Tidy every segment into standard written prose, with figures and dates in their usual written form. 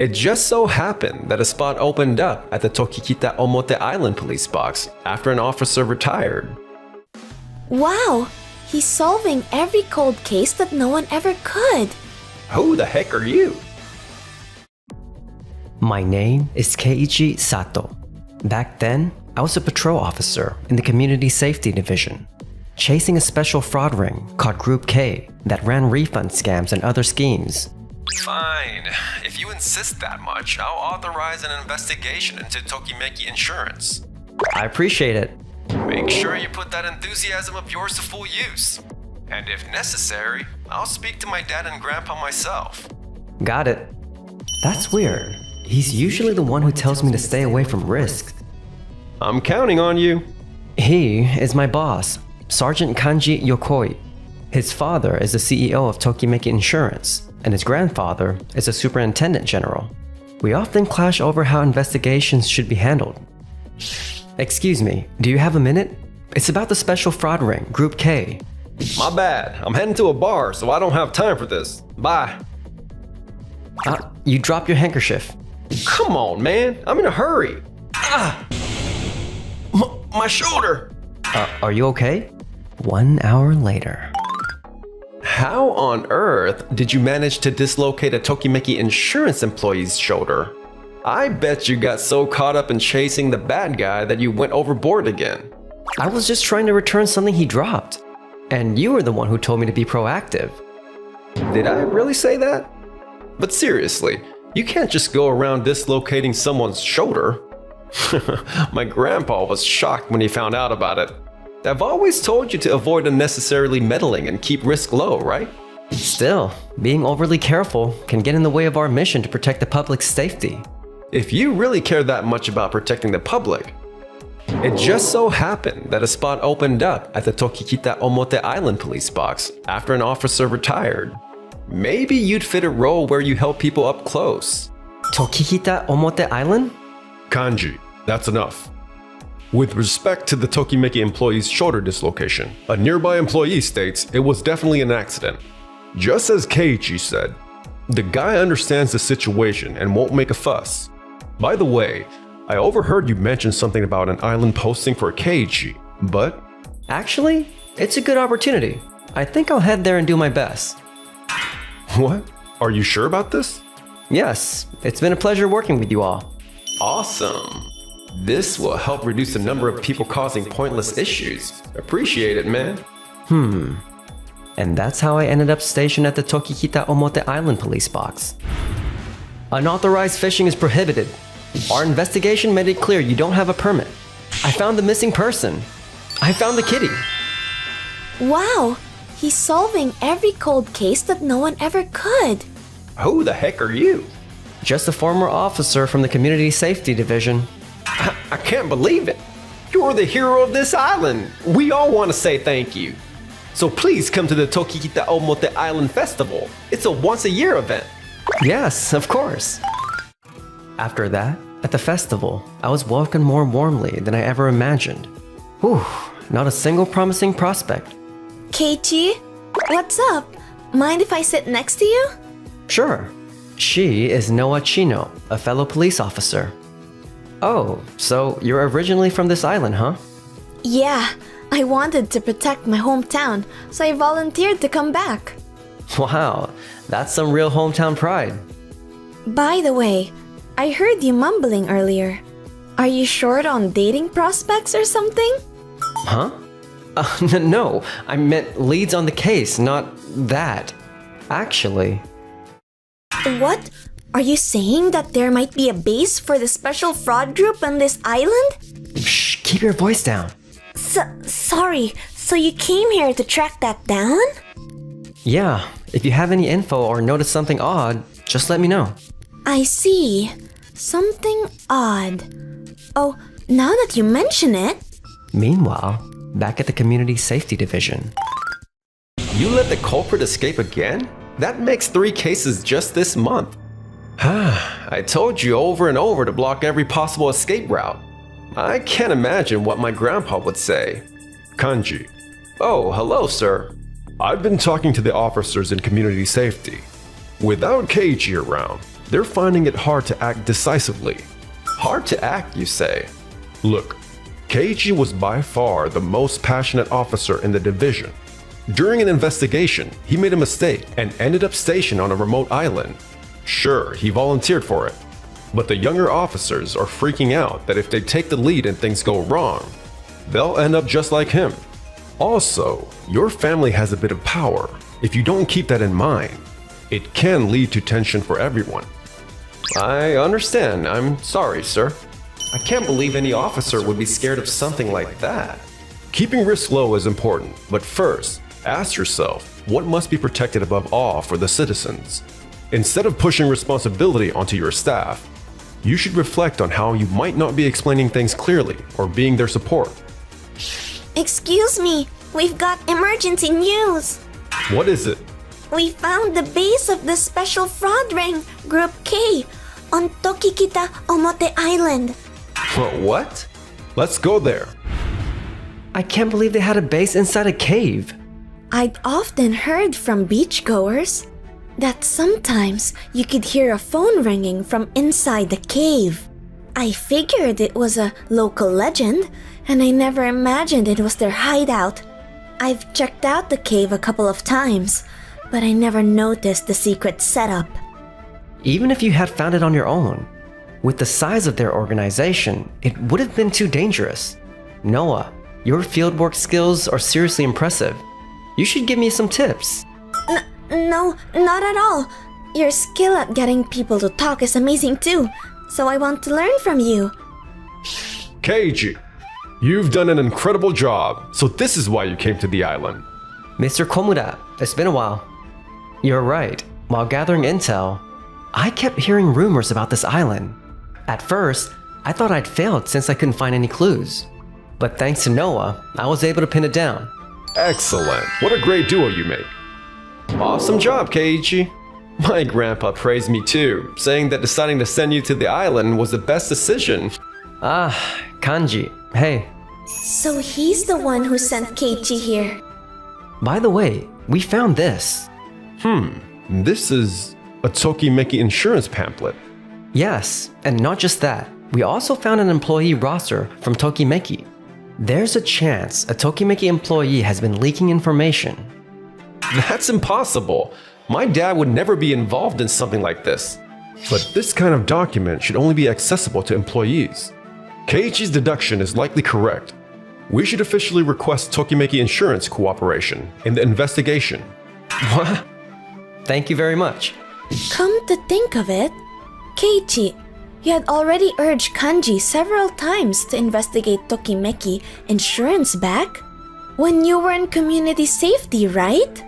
It just so happened that a spot opened up at the Tokikita Omote Island police box after an officer retired. Wow! He's solving every cold case that no one ever could. Who the heck are you? My name is Keiichi Sato. Back then, I was a patrol officer in the Community Safety Division, chasing a special fraud ring called Group K that ran refund scams and other schemes. Fine. If you insist that much, I'll authorize an investigation into Tokimeki Insurance. I appreciate it. Make sure you put that enthusiasm of yours to full use. And if necessary, I'll speak to my dad and grandpa myself. Got it. That's weird. He's usually the one who tells me to stay away from risks. I'm counting on you. He is my boss, Sergeant Kanji Yokoi. His father is the CEO of Tokimeki Insurance, and his grandfather is a superintendent general. We often clash over how investigations should be handled. Excuse me, do you have a minute? It's about the special fraud ring, Group K. My bad. I'm heading to a bar, so I don't have time for this. Bye. You dropped your handkerchief. Come on, man. I'm in a hurry. My shoulder. Are you okay? 1 hour later. How on earth did you manage to dislocate a Tokimeki Insurance employee's shoulder? I bet you got so caught up in chasing the bad guy that you went overboard again. I was just trying to return something he dropped. And you were the one who told me to be proactive. Did I really say that? But seriously, you can't just go around dislocating someone's shoulder. My grandpa was shocked when he found out about it. I've always told you to avoid unnecessarily meddling and keep risk low, right? Still, being overly careful can get in the way of our mission to protect the public's safety. If you really care that much about protecting the public, it just so happened that a spot opened up at the Tokikita Omote Island police box after an officer retired. Maybe you'd fit a role where you help people up close. Tokikita Omote Island? Kanji, that's enough. With respect to the Tokimeki employee's shoulder dislocation, a nearby employee states it was definitely an accident. Just as Keiichi said, the guy understands the situation and won't make a fuss. By the way, I overheard you mention something about an island posting for Keiichi, but... Actually, it's a good opportunity. I think I'll head there and do my best. What? Are you sure about this? Yes, it's been a pleasure working with you all. Awesome. This will help reduce the number of people causing pointless issues. Appreciate it, man. And that's how I ended up stationed at the Tokikita Omote Island police box. Unauthorized fishing is prohibited. Our investigation made it clear you don't have a permit. I found the missing person. I found the kitty. Wow! He's solving every cold case that no one ever could. Who the heck are you? Just a former officer from the Community Safety Division. I can't believe it. You're the hero of this island. We all want to say thank you. So please come to the Tokikita Omote Island Festival. It's a once-a-year event. Yes, of course. After that, at the festival, I was welcomed more warmly than I ever imagined. Whew, not a single promising prospect. Keiichi, what's up? Mind if I sit next to you? Sure. She is Noa Chino, a fellow police officer. Oh, so you're originally from this island, huh? Yeah, I wanted to protect my hometown, so I volunteered to come back. Wow, that's some real hometown pride. By the way, I heard you mumbling earlier. Are you short on dating prospects or something? Huh? No, I meant leads on the case, not that. Actually... What? Are you saying that there might be a base for the special fraud group on this island? Shh, keep your voice down. Sorry, so you came here to track that down? Yeah, if you have any info or notice something odd, just let me know. I see. Something odd. Oh, now that you mention it... Meanwhile, back at the Community Safety Division. You let the culprit escape again? That makes 3 cases just this month. I told you over and over to block every possible escape route. I can't imagine what my grandpa would say. Kanji. Oh, hello, sir. I've been talking to the officers in community safety. Without Keiichi around, they're finding it hard to act decisively. Hard to act, you say? Look, Keiichi was by far the most passionate officer in the division. During an investigation, he made a mistake and ended up stationed on a remote island. Sure, he volunteered for it, but the younger officers are freaking out that if they take the lead and things go wrong, they'll end up just like him. Also, your family has a bit of power. If you don't keep that in mind, it can lead to tension for everyone. I understand. I'm sorry, sir. I can't believe any officer would be scared of something like that. Keeping risk low is important, but first, ask yourself what must be protected above all for the citizens. Instead of pushing responsibility onto your staff, you should reflect on how you might not be explaining things clearly or being their support. Excuse me, we've got emergency news. What is it? We found the base of the special fraud ring, Group K, on Tokikita Omote Island. What? Let's go there. I can't believe they had a base inside a cave. I'd often heard from beachgoers that sometimes you could hear a phone ringing from inside the cave. I figured it was a local legend, and I never imagined it was their hideout. I've checked out the cave a couple of times, but I never noticed the secret setup. Even if you had found it on your own, with the size of their organization, it would have been too dangerous. Noah, your fieldwork skills are seriously impressive. You should give me some tips. No, not at all. Your skill at getting people to talk is amazing too, so I want to learn from you. Keiichi, you've done an incredible job, so this is why you came to the island. Mr. Komura, it's been a while. You're right. While gathering intel, I kept hearing rumors about this island. At first, I thought I'd failed since I couldn't find any clues. But thanks to Noah, I was able to pin it down. Excellent. What a great duo you make. Awesome job, Keiichi. My grandpa praised me too, saying that deciding to send you to the island was the best decision. Ah, Kanji. Hey, So he's the one who sent Keiichi here. by the way, we found this. This is a Tokimeki insurance pamphlet. Yes, and not just that. We also found an employee roster from Tokimeki. There's a chance a Tokimeki employee has been leaking information. That's impossible. My dad would never be involved in something like this. But this kind of document should only be accessible to employees. Keiichi's deduction is likely correct. We should officially request Tokimeki Insurance cooperation in the investigation. What? Thank you very much. Come to think of it, Keiichi, you had already urged Kanji several times to investigate Tokimeki Insurance back when you were in community safety, right?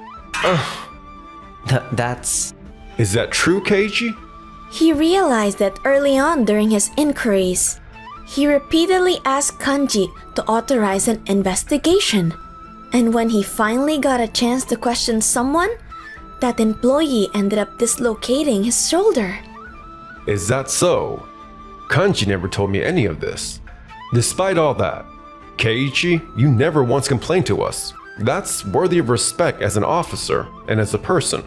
That's... Is that true, Keiichi? He realized that early on during his inquiries. He repeatedly asked Kanji to authorize an investigation. And when he finally got a chance to question someone, that employee ended up dislocating his shoulder. Is that so? Kanji never told me any of this. Despite all that, Keiichi, you never once complained to us. That's worthy of respect as an officer and as a person.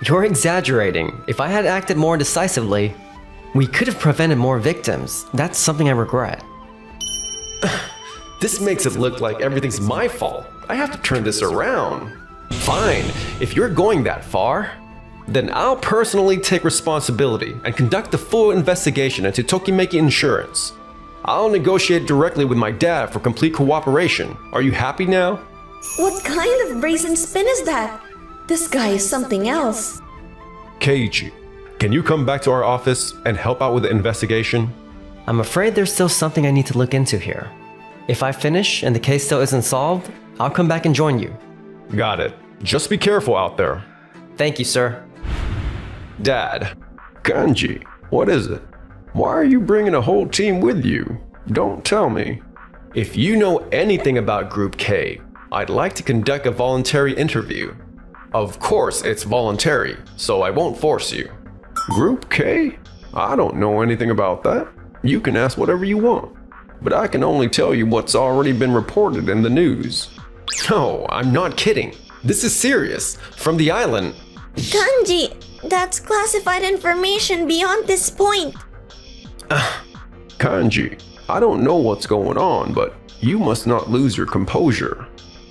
You're exaggerating. If I had acted more decisively, we could have prevented more victims. That's something I regret. This makes it look like everything's my fault. I have to turn this around. Fine, if you're going that far, then I'll personally take responsibility and conduct a full investigation into Tokimeki Insurance. I'll negotiate directly with my dad for complete cooperation. Are you happy now? What kind of brazen spin is that? This guy is something else. Keiichi, can you come back to our office and help out with the investigation? I'm afraid there's still something I need to look into here. If I finish and the case still isn't solved, I'll come back and join you. Got it. Just be careful out there. Thank you, sir. Dad. Kanji, what is it? Why are you bringing a whole team with you? Don't tell me. If you know anything about Group K, I'd like to conduct a voluntary interview. Of course, it's voluntary, so I won't force you. Group K? I don't know anything about that. You can ask whatever you want, but I can only tell you what's already been reported in the news. No, I'm not kidding. This is serious. From the island. Kanji, That's classified information beyond this point. Kanji, I don't know what's going on, but you must not lose your composure.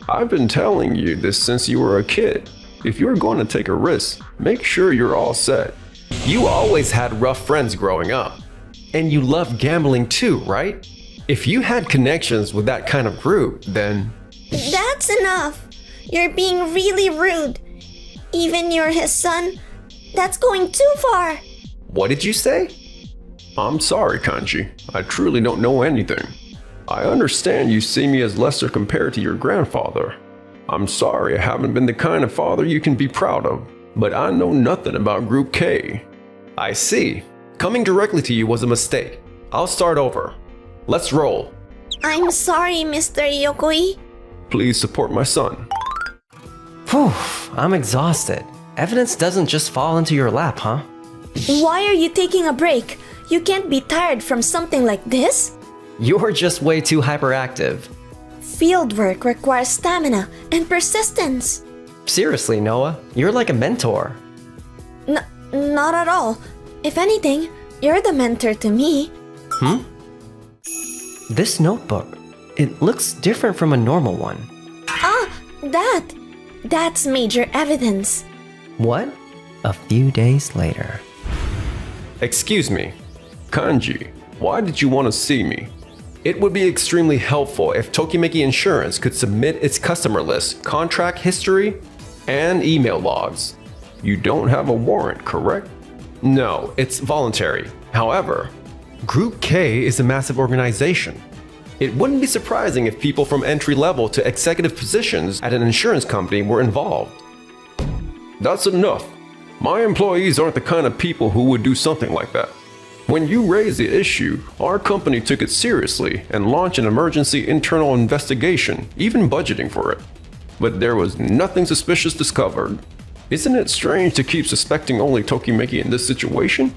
I've been telling you this since you were a kid. If you're going to take a risk, make sure you're all set. You always had rough friends growing up. And you loved gambling too, right? If you had connections with that kind of group, then... That's enough. You're being really rude. Even you're his son. That's going too far. What did you say? I'm sorry, Kanji. I truly don't know anything. I understand you see me as lesser compared to your grandfather. I'm sorry I haven't been the kind of father you can be proud of, but I know nothing about Group K. I see. Coming directly to you was a mistake. I'll start over. Let's roll. I'm sorry, Mr. Yokoi. Please support my son. Whew, I'm exhausted. Evidence doesn't just fall into your lap, huh? Why are you taking a break? You can't be tired from something like this. You're just way too hyperactive. Fieldwork requires stamina and persistence. Seriously, Noah, you're like a mentor. Not at all. If anything, you're the mentor to me. This notebook, it looks different from a normal one. That's major evidence. What? A few days later. Excuse me. Kanji, why did you want to see me? It would be extremely helpful if Tokimeki Insurance could submit its customer list, contract history, and email logs. You don't have a warrant, correct? No, it's voluntary. However, Group K is a massive organization. It wouldn't be surprising if people from entry level to executive positions at an insurance company were involved. That's enough. My employees aren't the kind of people who would do something like that. When you raised the issue, our company took it seriously and launched an emergency internal investigation, even budgeting for it. But there was nothing suspicious discovered. Isn't it strange to keep suspecting only Tokimeki in this situation?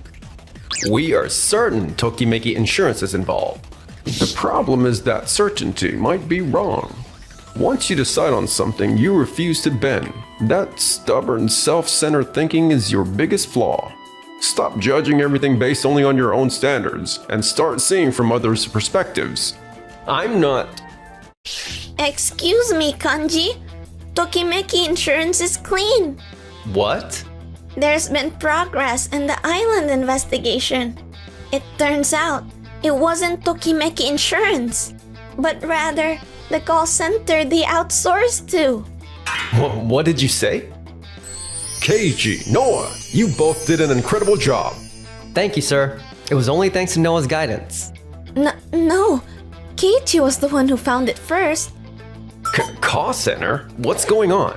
We are certain Tokimeki Insurance is involved. The problem is that certainty might be wrong. Once you decide on something, you refuse to bend. That stubborn, self-centered thinking is your biggest flaw. Stop judging everything based only on your own standards and start seeing from others' perspectives. I'm not... Excuse me, Kanji. Tokimeki Insurance is clean. What? There's been progress in the island investigation. It turns out it wasn't Tokimeki Insurance, but rather the call center they outsourced to. What did you say? Keiji, Noah, you both did an incredible job. Thank you, sir. It was only thanks to Noah's guidance. No. Keiichi was the one who found it first. Call center? What's going on?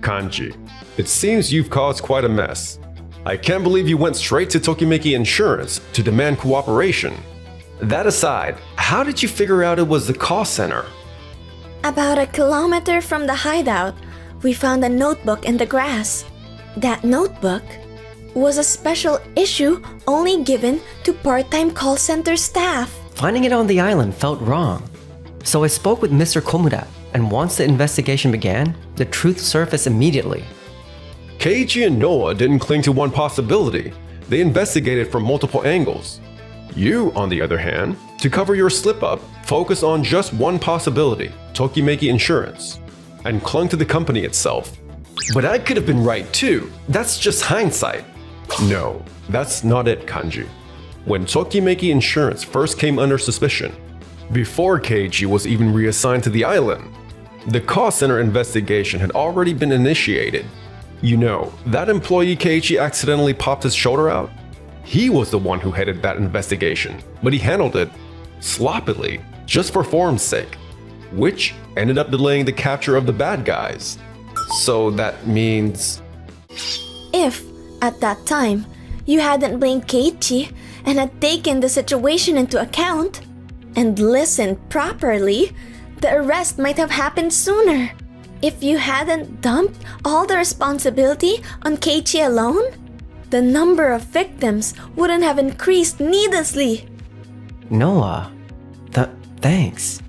Kanji, it seems you've caused quite a mess. I can't believe you went straight to Tokimeki Insurance to demand cooperation. That aside, how did you figure out it was the call center? About a kilometer from the hideout, we found a notebook in the grass. That notebook was a special issue only given to part-time call center staff. Finding it on the island felt wrong. So I spoke with Mr. Komura, and once the investigation began, the truth surfaced immediately. Keiji and Noah didn't cling to one possibility. They investigated from multiple angles. You, on the other hand, to cover your slip-up, focus on just one possibility, Tokimeki Insurance, and clung to the company itself. But I could have been right too. That's just hindsight. No, that's not it, Kanji. When Tokimeki Insurance first came under suspicion, before Keiji was even reassigned to the island, the call center investigation had already been initiated. You know, that employee Keiji accidentally popped his shoulder out? He was the one who headed that investigation, but he handled it sloppily, just for form's sake, which ended up delaying the capture of the bad guys. So that means... If, at that time, you hadn't blamed Keiichi and had taken the situation into account and listened properly, the arrest might have happened sooner. If you hadn't dumped all the responsibility on Keiichi alone, the number of victims wouldn't have increased needlessly. Noah, thanks.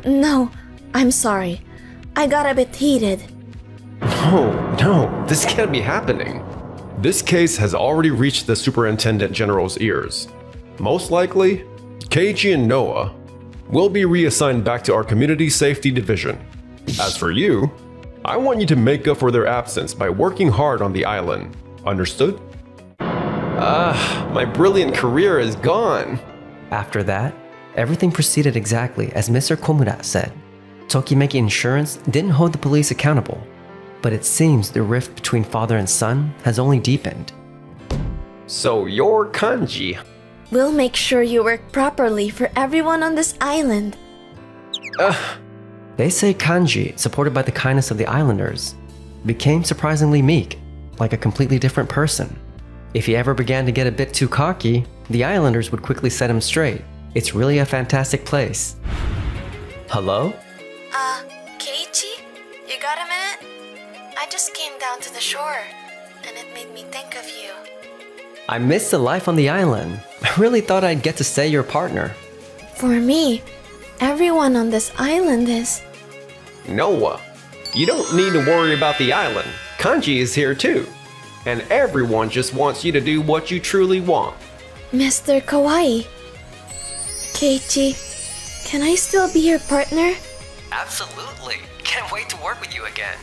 No, I'm sorry. I got a bit heated. No, this can't be happening. This case has already reached the Superintendent General's ears. Most likely, Keiichi and Noah will be reassigned back to our Community Safety Division. As for you, I want you to make up for their absence by working hard on the island. Understood? My brilliant career is gone. After that, everything proceeded exactly as Mr. Komura said. Tokimeki Insurance didn't hold the police accountable, but it seems the rift between father and son has only deepened. So you're Kanji. We'll make sure you work properly for everyone on this island. They say Kanji, supported by the kindness of the islanders, became surprisingly meek, like a completely different person. If he ever began to get a bit too cocky, the islanders would quickly set him straight. It's really a fantastic place. Hello? Keiichi? You got a minute? I just came down to the shore, and it made me think of you. I miss the life on the island. I really thought I'd get to say your partner. For me, everyone on this island is... Noah, you don't need to worry about the island. Kanji is here too. And everyone just wants you to do what you truly want. Mr. Kawaii. Keiichi, can I still be your partner? Absolutely. Can't wait to work with you again.